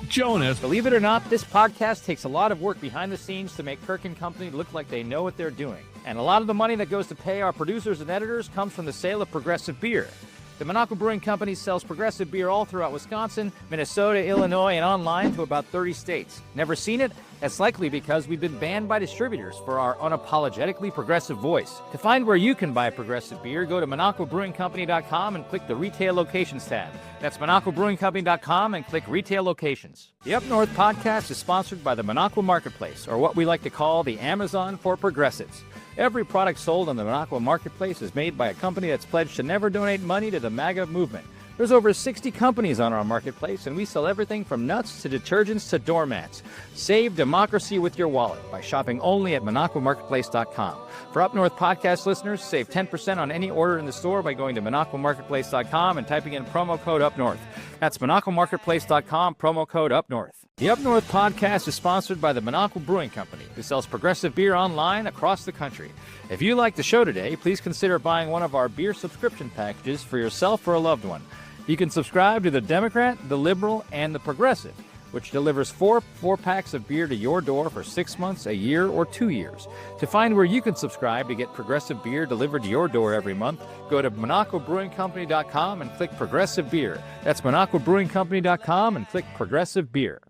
S7: Jonas. Believe it or not, this podcast takes a lot of work behind the scenes to make Kirk and Company look like they know what they're doing. And a lot of the money that goes to pay our producers and editors comes from the sale of Progressive Beer. The Monaco Brewing Company sells Progressive Beer all throughout Wisconsin, Minnesota, Illinois, and online to about 30 states. Never seen it? That's likely because we've been banned by distributors for our unapologetically progressive voice. To find where you can buy Progressive Beer, go to MonacoBrewingCompany.com and click the Retail Locations tab. That's MonacoBrewingCompany.com and click Retail Locations. The Up North podcast is sponsored by the Monaco Marketplace, or what we like to call the Amazon for progressives. Every product sold on the Monaco Marketplace is made by a company that's pledged to never donate money to the MAGA movement. There's over 60 companies on our marketplace, and we sell everything from nuts to detergents to doormats. Save democracy with your wallet by shopping only at MonacoMarketplace.com. For Up North podcast listeners, save 10% on any order in the store by going to MonacoMarketplace.com and typing in promo code UpNorth. That's MonacoMarketplace.com, promo code UpNorth. The Up North podcast is sponsored by the Monaco Brewing Company, who sells progressive beer online across the country. If you like the show today, please consider buying one of our beer subscription packages for yourself or a loved one. You can subscribe to the Democrat, the Liberal, and the Progressive, which delivers four packs of beer to your door for 6 months, a year, or 2 years. To find where you can subscribe to get Progressive Beer delivered to your door every month, go to MonacoBrewingCompany.com and click Progressive Beer. That's MonacoBrewingCompany.com and click Progressive Beer.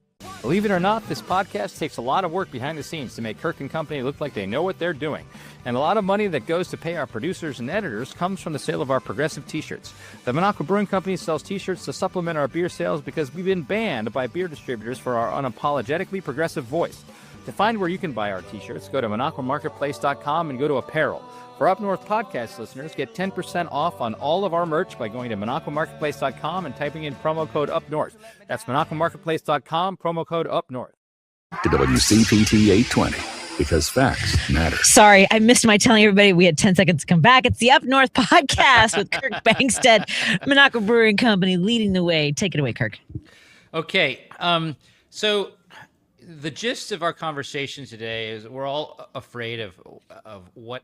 S7: Believe it or not, this podcast takes a lot of work behind the scenes to make Kirk and Company look like they know what they're doing. And a lot of money that goes to pay our producers and editors comes from the sale of our progressive t-shirts. The Monaco Brewing Company sells t-shirts to supplement our beer sales because we've been banned by beer distributors for our unapologetically progressive voice. To find where you can buy our t-shirts, go to MonacoMarketplace.com and go to Apparel. For Up North podcast listeners, get 10% off on all of our merch by going to MonacoMarketplace.com and typing in promo code UpNorth. That's MonacoMarketplace.com, promo code UpNorth.
S8: WCPT 820, because facts matter.
S5: Sorry, I missed my telling everybody we had 10 seconds to come back. It's the Up North podcast with Kirk Bangstead, Monaco Brewing Company, leading the way. Take it away, Kirk.
S3: Okay. So the gist of our conversation today is we're all afraid of what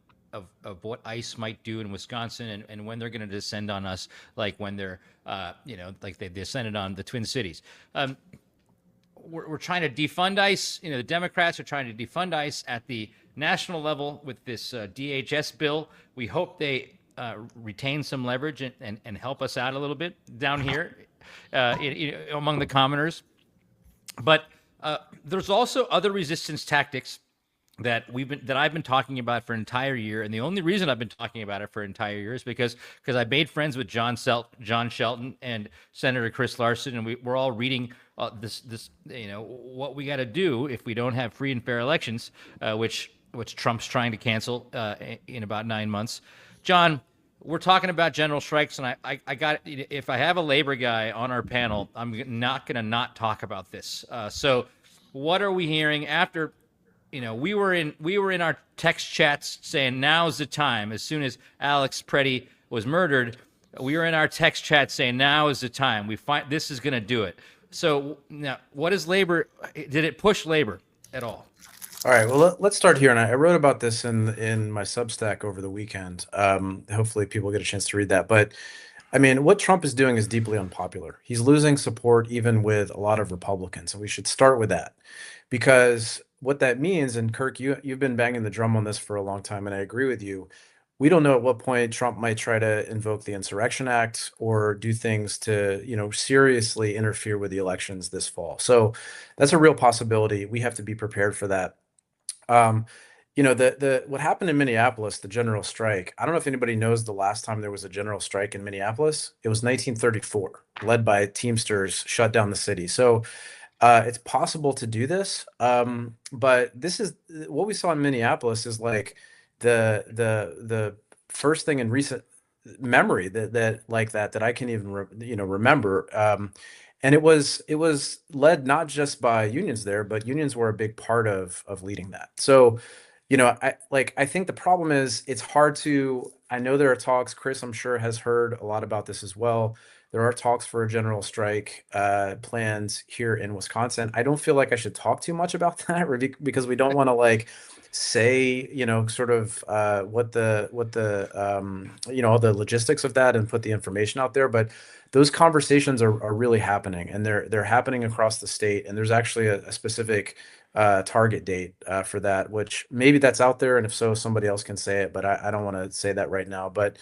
S3: ICE might do in Wisconsin and when they're going to descend on us, like when they're, like they descended on the Twin Cities. We're trying to defund ICE. The Democrats are trying to defund ICE at the national level with this DHS bill. We hope they retain some leverage and help us out a little bit down here among the commoners. But there's also other resistance tactics that I've been talking about for an entire year, and the only reason I've been talking about it for an entire year is because I made friends with John Shelton and Senator Chris Larson, and we're all reading what we got to do if we don't have free and fair elections, which Trump's trying to cancel in about 9 months. John, we're talking about general strikes, and I got, if I have a labor guy on our panel, I'm not going to not talk about this. So what are we hearing after, we were in our text chats saying now's the time. As soon as Alex Preddy was murdered, we were in our text chat saying now is the time. This is going to do it. So now, what is labor? Did it push labor at all?
S1: All right, well, let's start here. And I wrote about this in my Substack over the weekend. Hopefully people get a chance to read that. But I mean, what Trump is doing is deeply unpopular. He's losing support even with a lot of Republicans. And we should start with that, because what that means, and Kirk, you've been banging the drum on this for a long time, and I agree with you. We don't know at what point Trump might try to invoke the Insurrection Act or do things to, seriously interfere with the elections this fall. So that's a real possibility. We have to be prepared for that. What happened in Minneapolis, the general strike, I don't know if anybody knows the last time there was a general strike in Minneapolis. It was 1934, led by Teamsters, shut down the city. So it's possible to do this. But this is what we saw in Minneapolis is like the first thing in recent memory that I can even remember. And it was led not just by unions there, but unions were a big part of leading that. So, I think the problem is it's hard to. I know there are talks. Chris, I'm sure, has heard a lot about this as well. There are talks for a general strike planned here in Wisconsin. I don't feel like I should talk too much about that because we don't want to say sort of what the all the logistics of that and put the information out there, but those conversations are really happening, and they're happening across the state, and there's actually a specific target date for that, which maybe that's out there, and if so, somebody else can say it, but I don't want to say that right now. But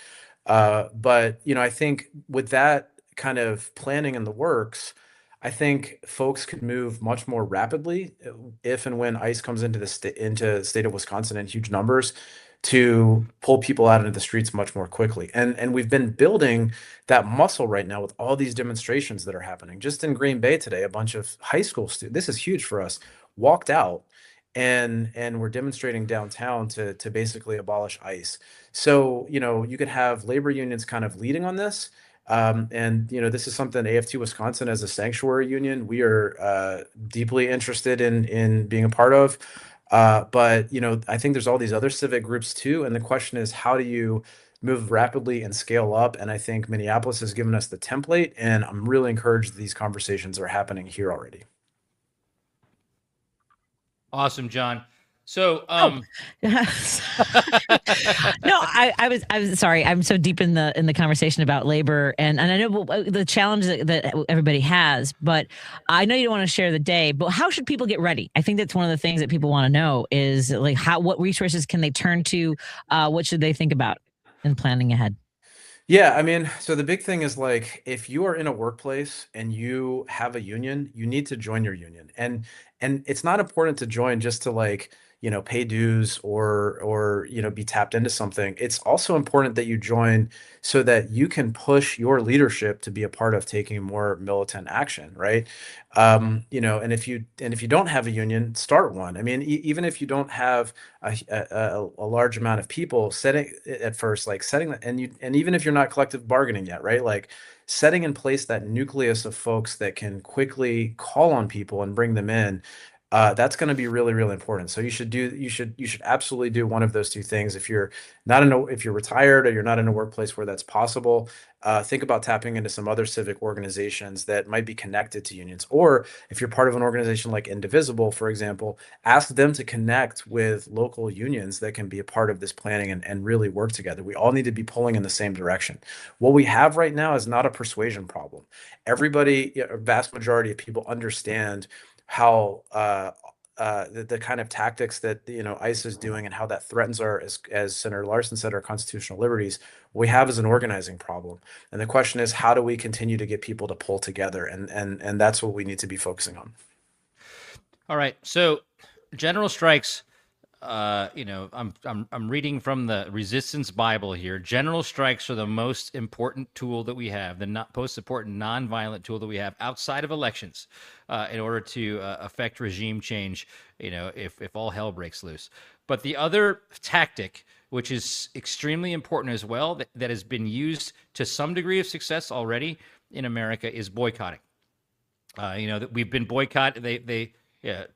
S1: I think with that kind of planning in the works, I think folks could move much more rapidly if and when ICE comes into the state of Wisconsin in huge numbers to pull people out into the streets much more quickly. And we've been building that muscle right now with all these demonstrations that are happening. Just in Green Bay today, a bunch of high school students, this is huge for us, walked out and we're demonstrating downtown to basically abolish ICE. So, you could have labor unions kind of leading on this. This is something AFT Wisconsin as a sanctuary union, we are deeply interested in being a part of. But I think there's all these other civic groups too. And the question is, how do you move rapidly and scale up? And I think Minneapolis has given us the template, and I'm really encouraged that these conversations are happening here already.
S3: Awesome, John. So,
S5: no, I was sorry. I'm so deep in the conversation about labor, and I know the challenge that everybody has, but I know you don't want to share the day, but how should people get ready? I think that's one of the things that people want to know is what resources can they turn to? What should they think about in planning ahead?
S1: Yeah, I mean, so the big thing is if you are in a workplace and you have a union, you need to join your union. And it's not important to join just to pay dues or be tapped into something. It's also important that you join so that you can push your leadership to be a part of taking more militant action, right? And if you don't have a union, start one. I mean, even if you don't have a large amount of people, setting at first, setting that, and even if you're not collective bargaining yet, right? Setting in place that nucleus of folks that can quickly call on people and bring them in. That's going to be really, really important. So you should absolutely do one of those two things. If you're retired or you're not in a workplace where that's possible, think about tapping into some other civic organizations that might be connected to unions. Or if you're part of an organization like Indivisible, for example, ask them to connect with local unions that can be a part of this planning and really work together. We all need to be pulling in the same direction. What we have right now is not a persuasion problem. Everybody, a vast majority of people understand how the kind of tactics that ICE is doing and how that threatens as Senator Larson said, our constitutional liberties. What we have is an organizing problem, and the question is, how do we continue to get people to pull together? And that's what we need to be focusing on.
S3: All right, so general strikes. I'm reading from the Resistance Bible here. General strikes are the most important tool that we have, the most important nonviolent tool that we have outside of elections, in order to affect regime change. If all hell breaks loose. But the other tactic, which is extremely important as well, that has been used to some degree of success already in America, is boycotting. That we've been boycotted.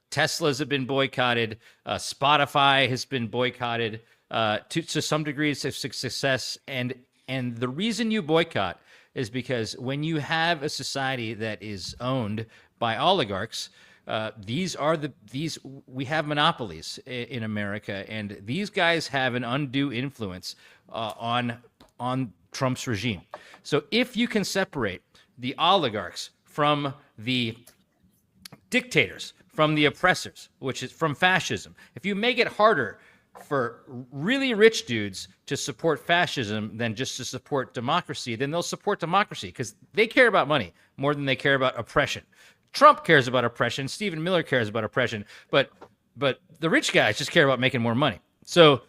S3: Teslas have been boycotted. Spotify has been boycotted to some degrees of success. And the reason you boycott is because when you have a society that is owned by oligarchs, we have monopolies in America, and these guys have an undue influence on Trump's regime. So if you can separate the oligarchs from the dictators, from the oppressors, which is from fascism, if you make it harder for really rich dudes to support fascism than just to support democracy, then they'll support democracy because they care about money more than they care about oppression. Trump cares about oppression. Stephen Miller cares about oppression, but the rich guys just care about making more money. So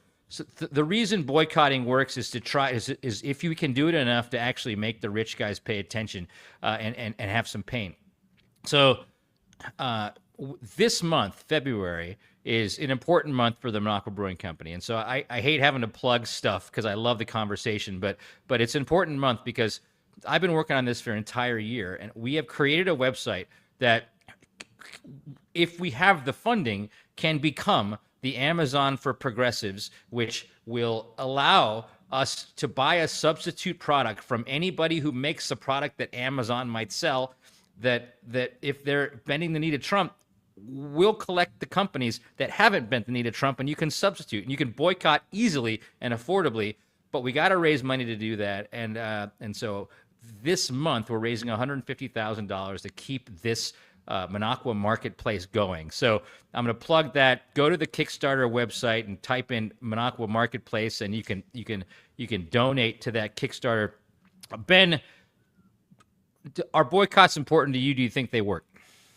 S3: the reason boycotting works is to try is if you can do it enough to actually make the rich guys pay attention and have some pain. So this month, February, is an important month for the Minocqua Brewing Company, and so I hate having to plug stuff because I love the conversation, but it's an important month because I've been working on this for an entire year, and we have created a website that, if we have the funding, can become the Amazon for progressives, which will allow us to buy a substitute product from anybody who makes a product that Amazon might sell, that if they're bending the knee to Trump, we'll collect the companies that haven't bent the knee to Trump, and you can substitute, and you can boycott easily and affordably, but we got to raise money to do that. And so this month, we're raising $150,000 to keep this Minocqua marketplace going. So I'm going to plug that. Go to the Kickstarter website and type in Minocqua Marketplace, and you can donate to that Kickstarter. Ben, are boycotts important to you? Do you think they work?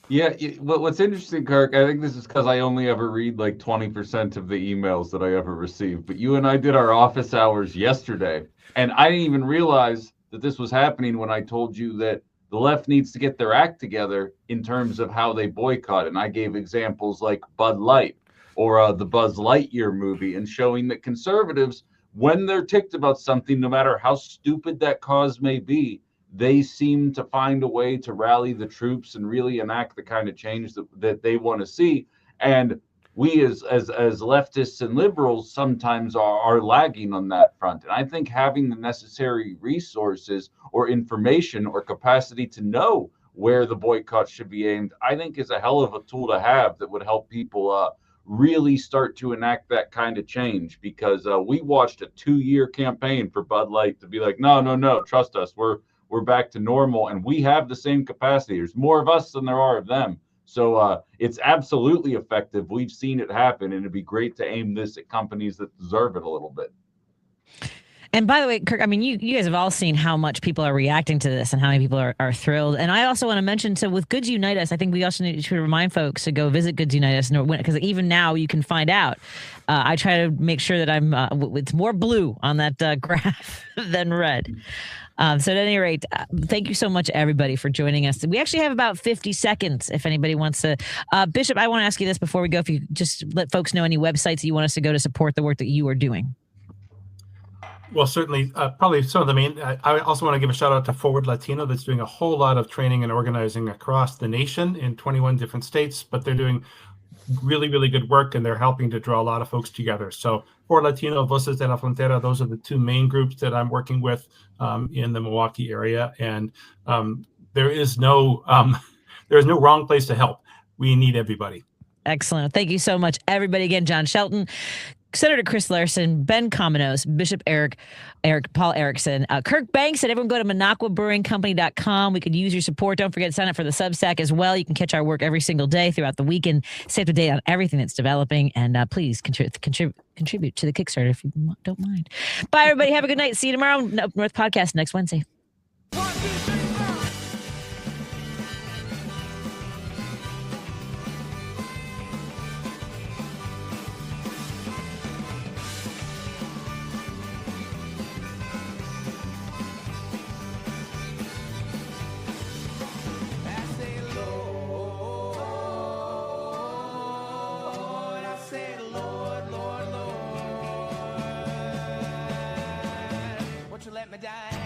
S4: Yeah, what's interesting, Kirk, I think this is because I only ever read like 20% of the emails that I ever receive. But you and I did our office hours yesterday, and I didn't even realize that this was happening when I told you that the left needs to get their act together in terms of how they boycott. And I gave examples like Bud Light or the Buzz Lightyear movie, and showing that conservatives, when they're ticked about something, no matter how stupid that cause may be, they seem to find a way to rally the troops and really enact the kind of change that they want to see. And we as leftists and liberals sometimes are lagging on that front. And I think having the necessary resources or information or capacity to know where the boycott should be aimed, I think is a hell of a tool to have that would help people really start to enact that kind of change. Because we watched a 2-year campaign for Bud Light to be like, no, trust us, we're back to normal, and we have the same capacity. There's more of us than there are of them. So it's absolutely effective. We've seen it happen, and it'd be great to aim this at companies that deserve it a little bit.
S5: And by the way, Kirk, I mean, you guys have all seen how much people are reacting to this and how many people are thrilled. And I also want to mention, so with Goods Unite Us, I think we also need to remind folks to go visit Goods Unite Us, because even now you can find out. I try to make sure that I'm it's more blue on that graph than red. So at any rate, thank you so much, everybody, for joining us. We actually have about 50 seconds if anybody wants to. Bishop, I want to ask you this before we go. If you just let folks know any websites that you want us to go to support the work that you are doing.
S9: Well, certainly, probably some of the main. I also want to give a shout out to Forward Latino, that's doing a whole lot of training and organizing across the nation in 21 different states, but they're doing really, really good work, and they're helping to draw a lot of folks together. So Forward Latino, Voces de la Frontera, those are the two main groups that I'm working with in the Milwaukee area. And there is no wrong place to help. We need everybody. Excellent. Thank you so much, everybody. Again, John Shelton, Senator Chris Larson, Ben Cominos, Bishop Paul Erickson, Kirk Banks, and everyone go to MinocquaBrewingCompany.com. We could use your support. Don't forget to sign up for the Substack as well. You can catch our work every single day throughout the weekend. Stay up to date on everything that's developing, and please contribute to the Kickstarter if you don't mind. Bye, everybody. Have a good night. See you tomorrow. Up North Podcast next Wednesday.
S10: let me die.